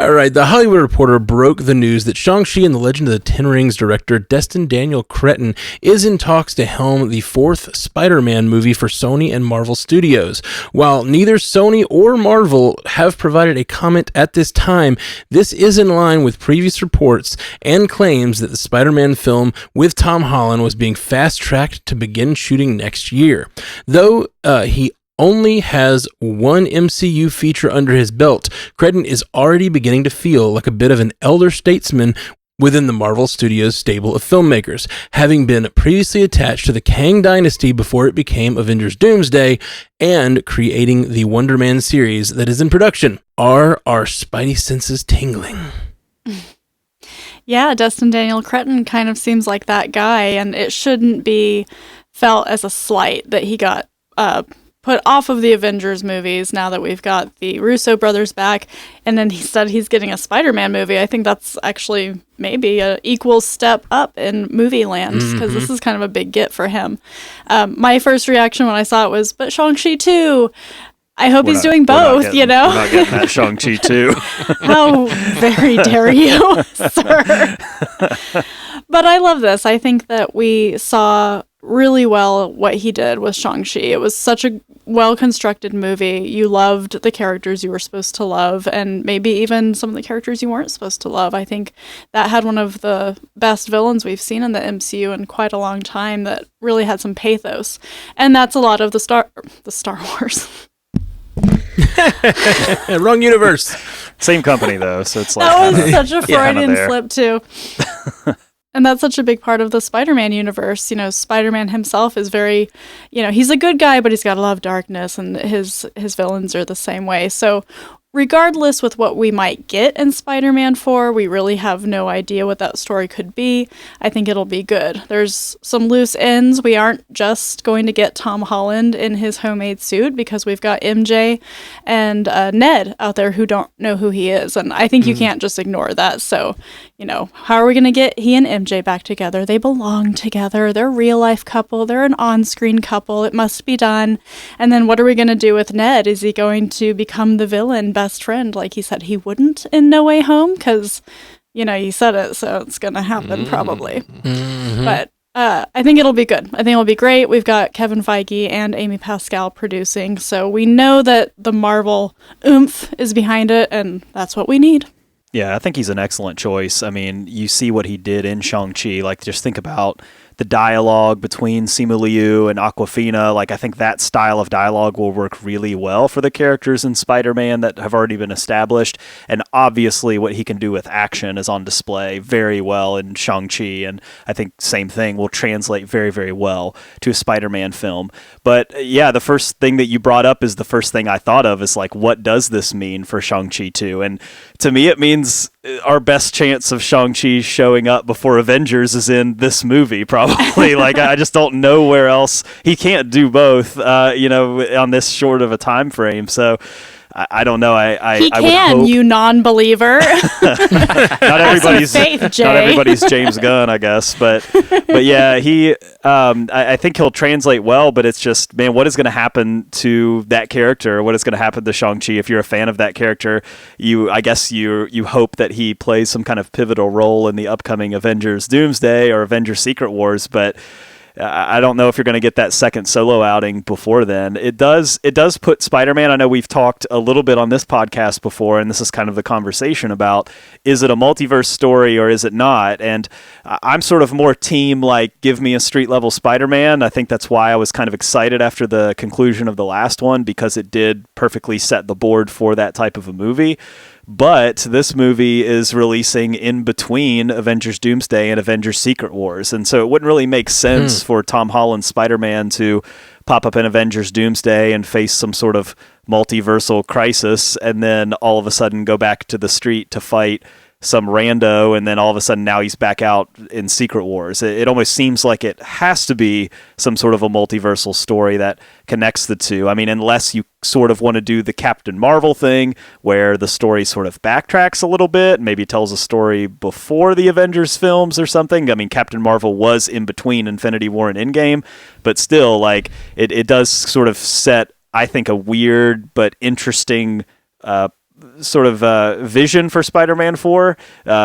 All right, The Hollywood Reporter broke the news that Shang-Chi and the Legend of the Ten Rings director Destin Daniel Cretton is in talks to helm the fourth Spider-Man movie for Sony and Marvel Studios. While neither Sony or Marvel have provided a comment at this time, this is in line with previous reports and claims that the Spider-Man film with Tom Holland was being fast-tracked to begin shooting next year. Though he only has one MCU feature under his belt, Cretton is already beginning to feel like a bit of an elder statesman within the Marvel Studios stable of filmmakers, having been previously attached to the Kang Dynasty before it became Avengers Doomsday, and creating the Wonderman series that is in production. Are our spidey senses tingling? Yeah, Destin Daniel Cretton kind of seems like that guy, and it shouldn't be felt as a slight that he got put off of the Avengers movies now that we've got the Russo brothers back, and then he said he's getting a Spider-Man movie. I think that's actually maybe an equal step up in movie land, because this is kind of a big get for him. My first reaction when I saw it was, but Shang-Chi 2, I hope he's doing both, you know? We're not getting that Shang-Chi 2. How very dare you, sir. But I love this. I think that we saw really well what he did with Shang-Chi. It was such a well-constructed movie. You loved the characters you were supposed to love, and maybe even some of the characters you weren't supposed to love. I think that had one of the best villains we've seen in the MCU in quite a long time that really had some pathos. And that's a lot of the Star Wars. Wrong universe. Same company, though, so it's like... That was such a Freudian slip, too. And that's such a big part of the Spider-Man universe. You know, Spider-Man himself is very, you know, he's a good guy, but he's got a lot of darkness, and his villains are the same way. So regardless with what we might get in Spider-Man 4, we really have no idea what that story could be. I think it'll be good. There's some loose ends. We aren't just going to get Tom Holland in his homemade suit, because we've got MJ and Ned out there who don't know who he is. And I think you can't just ignore that. So, you know, how are we going to get he and MJ back together? They belong together. They're a real life couple. They're an on-screen couple. It must be done. And then what are we going to do with Ned? Is he going to become the villain, best friend, like he said he wouldn't in No Way Home? Because, you know, you said it, so it's going to happen probably. But I think it'll be good. I think it'll be great. We've got Kevin Feige and Amy Pascal producing, so we know that the Marvel oomph is behind it, and that's what we need. Yeah, I think he's an excellent choice. I mean, you see what he did in Shang-Chi. Like, just think about the dialogue between Simu Liu and Awkwafina. Like, I think that style of dialogue will work really well for the characters in Spider-Man that have already been established. And obviously what he can do with action is on display very well in Shang-Chi. And I think same thing will translate very, very well to a Spider-Man film. But yeah, the first thing that you brought up is the first thing I thought of, is like, what does this mean for Shang-Chi 2? And to me, it means our best chance of Shang-Chi showing up before Avengers is in this movie, probably. Like, I just don't know where else. He can't do both, you know, on this short of a time frame. So I don't know. He can, would hope... you non-believer. Not everybody's faith, Jay. Not everybody's James Gunn, I guess. But yeah, I think he'll translate well. But it's just, man, what is going to happen to that character? What is going to happen to Shang-Chi? If you're a fan of that character, I guess you hope that he plays some kind of pivotal role in the upcoming Avengers Doomsday or Avengers Secret Wars. But I don't know if you're going to get that second solo outing before then. It does put Spider-Man, I know we've talked a little bit on this podcast before, and this is kind of the conversation about, is it a multiverse story or is it not? And I'm sort of more team, like, give me a street-level Spider-Man. I think that's why I was kind of excited after the conclusion of the last one, because it did perfectly set the board for that type of a movie. But this movie is releasing in between Avengers Doomsday and Avengers Secret Wars. And so it wouldn't really make sense for Tom Holland's Spider-Man to pop up in Avengers Doomsday and face some sort of multiversal crisis and then all of a sudden go back to the street to fight some rando, and then all of a sudden now he's back out in Secret Wars. It almost seems like it has to be some sort of a multiversal story that connects the two. I mean, unless you sort of want to do the Captain Marvel thing where the story sort of backtracks a little bit, maybe tells a story before the Avengers films or something. I mean, Captain Marvel was in between Infinity War and Endgame, but still, like, it does sort of set, I think, a weird but interesting sort of vision for Spider-Man 4,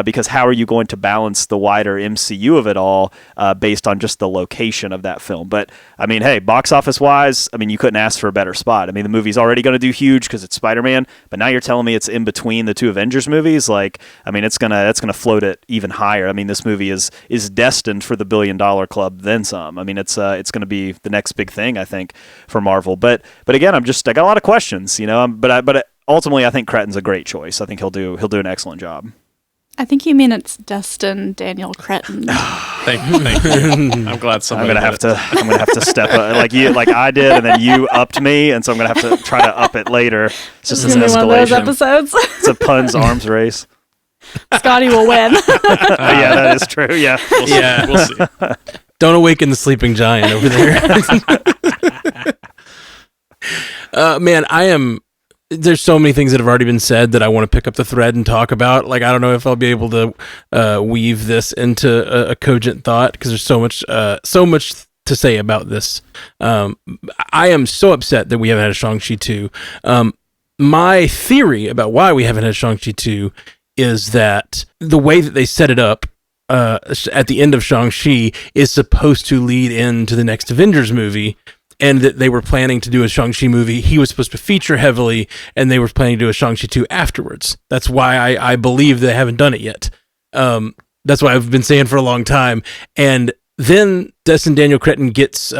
because how are you going to balance the wider MCU of it all based on just the location of that film? But I mean, hey, box office wise, I mean, you couldn't ask for a better spot. I mean, the movie's already going to do huge because it's Spider-Man, but now you're telling me it's in between the two Avengers movies. Like, I mean, it's gonna float it even higher. I mean, this movie is destined for the $1 billion club, then some. I mean, it's going to be the next big thing, I think, for Marvel. But again, I got a lot of questions, you know. But ultimately, I think Cretton's a great choice. I think he'll do an excellent job. I think you mean it's Destin Daniel Cretton. Thank you. I'm glad somebody. I'm gonna have to step up, like I did, and then you upped me, and so I'm gonna have to try to up it later. It's just an escalation. One of those episodes. It's a puns arms race. Scotty will win. Yeah, that is true. Yeah, we'll see. Don't awaken the sleeping giant over there. Man, there's so many things that have already been said that I want to pick up the thread and talk about. Like, I don't know if I'll be able to weave this into a cogent thought, because there's so much to say about this. I am so upset that we haven't had a Shang-Chi 2. My theory about why we haven't had Shang-Chi 2 is that the way that they set it up at the end of Shang-Chi is supposed to lead into the next Avengers movie, and that they were planning to do a Shang-Chi movie. He was supposed to feature heavily, and they were planning to do a Shang-Chi 2 afterwards. That's why I believe they haven't done it yet. That's why I've been saying for a long time. And then Destin Daniel Cretton gets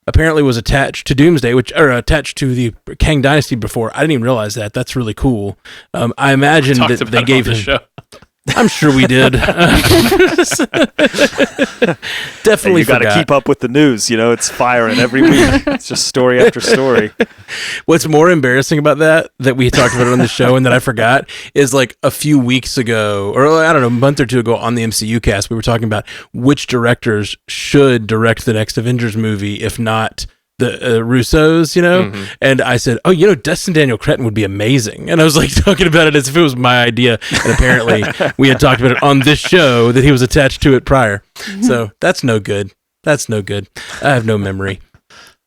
apparently was attached to Doomsday, attached to the Kang Dynasty before. I didn't even realize that. That's really cool. I imagine that they gave him. Show. I'm sure we did. Definitely. You got to keep up with the news. You know, it's firing every week. It's just story after story. What's more embarrassing about that we talked about it on the show and that I forgot is, like, a few weeks ago, or I don't know, a month or two ago on the MCU cast, we were talking about which directors should direct the next Avengers movie, if not the Russos, you know? Mm-hmm. And I said, oh, you know, Destin Daniel Cretton would be amazing. And I was like talking about it as if it was my idea. And apparently we had talked about it on this show that he was attached to it prior. Mm-hmm. So that's no good. That's no good. I have no memory.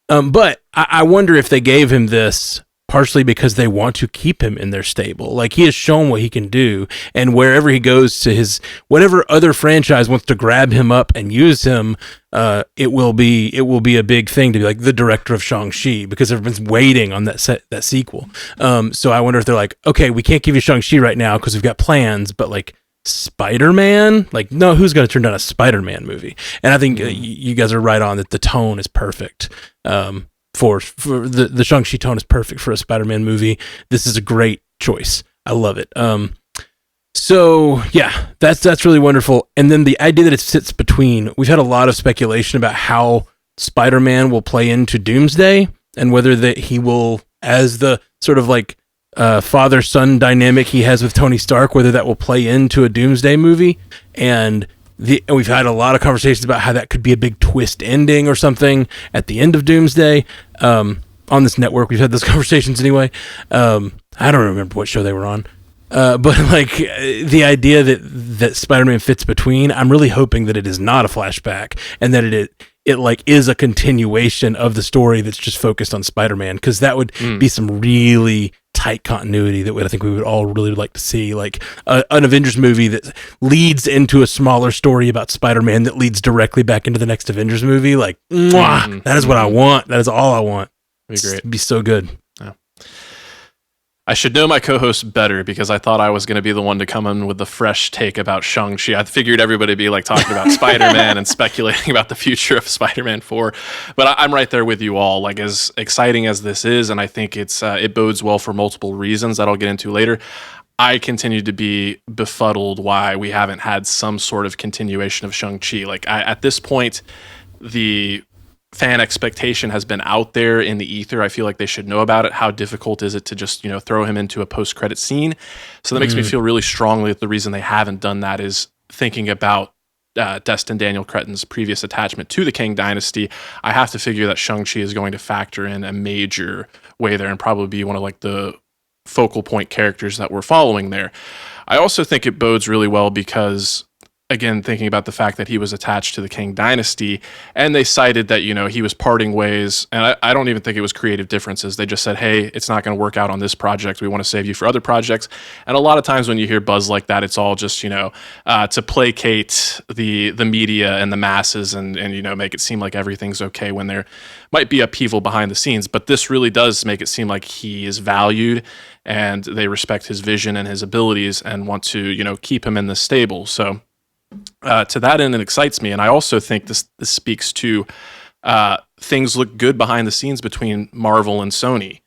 But I wonder if they gave him this partially because they want to keep him in their stable. Like, he has shown what he can do, and wherever he goes to whatever other franchise wants to grab him up and use him, it will be a big thing to be like the director of Shang-Chi, because everyone's waiting on that sequel. So I wonder if they're like, okay, we can't give you Shang-Chi right now because we've got plans, but like Spider-Man, like, no, who's going to turn down a Spider-Man movie? And I think you guys are right on that the tone is perfect. For the Shang-Chi tone is perfect for a Spider-Man movie. This is a great choice. I love it. So yeah, that's really wonderful. And then the idea that it sits between, we've had a lot of speculation about how Spider-Man will play into Doomsday, and whether that he will, as the sort of like father-son dynamic he has with Tony Stark, whether that will play into a Doomsday movie. And we've had a lot of conversations about how that could be a big twist ending or something at the end of Doomsday. On this network, we've had those conversations anyway. I don't remember what show they were on. But like the idea that Spider-Man fits between, I'm really hoping that it is not a flashback, and that it like is a continuation of the story that's just focused on Spider-Man, because that would be some really tight continuity that I think we would all really like to see, like an Avengers movie that leads into a smaller story about Spider-Man that leads directly back into the next Avengers movie. Like, that is what I want. That is all I want. That'd be great. It'd be so good. Yeah. I should know my co-host better, because I thought I was going to be the one to come in with the fresh take about Shang-Chi. I figured everybody would be like talking about Spider-Man and speculating about the future of Spider-Man 4. But I'm right there with you all. Like, as exciting as this is, and I think it bodes well for multiple reasons that I'll get into later, I continue to be befuddled why we haven't had some sort of continuation of Shang-Chi. Like, at this point, the fan expectation has been out there in the ether. I feel like they should know about it. How difficult is it to just, throw him into a post-credit scene? So that makes me feel really strongly that the reason they haven't done that is thinking about Destin Daniel Cretton's previous attachment to the Kang Dynasty. I have to figure that Shang-Chi is going to factor in a major way there and probably be one of like the focal point characters that we're following there. I also think it bodes really well because again, thinking about the fact that he was attached to the Kang Dynasty, and they cited that, he was parting ways, and I don't even think it was creative differences. They just said, hey, it's not going to work out on this project. We want to save you for other projects. And a lot of times when you hear buzz like that, it's all just, to placate the media and the masses and make it seem like everything's okay when there might be upheaval behind the scenes. But this really does make it seem like he is valued and they respect his vision and his abilities and want to, keep him in the stable. So, to that end, it excites me. And I also think this speaks to things look good behind the scenes between Marvel and Sony.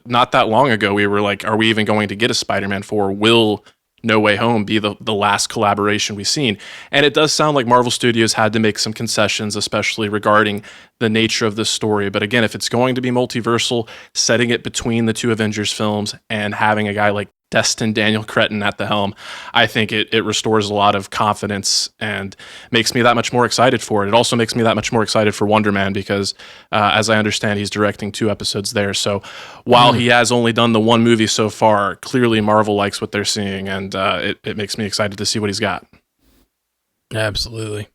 Not that long ago, we were like, are we even going to get a Spider-Man 4? Will No Way Home be the last collaboration we've seen? And it does sound like Marvel Studios had to make some concessions, especially regarding the nature of this story. But again, if it's going to be multiversal, setting it between the two Avengers films and having a guy like Destin Daniel Cretton at the helm, I think it restores a lot of confidence and makes me that much more excited for it. It also makes me that much more excited for Wonderman because, as I understand, he's directing 2 episodes there. So while he has only done the 1 movie so far, clearly Marvel likes what they're seeing, and it makes me excited to see what he's got. Absolutely.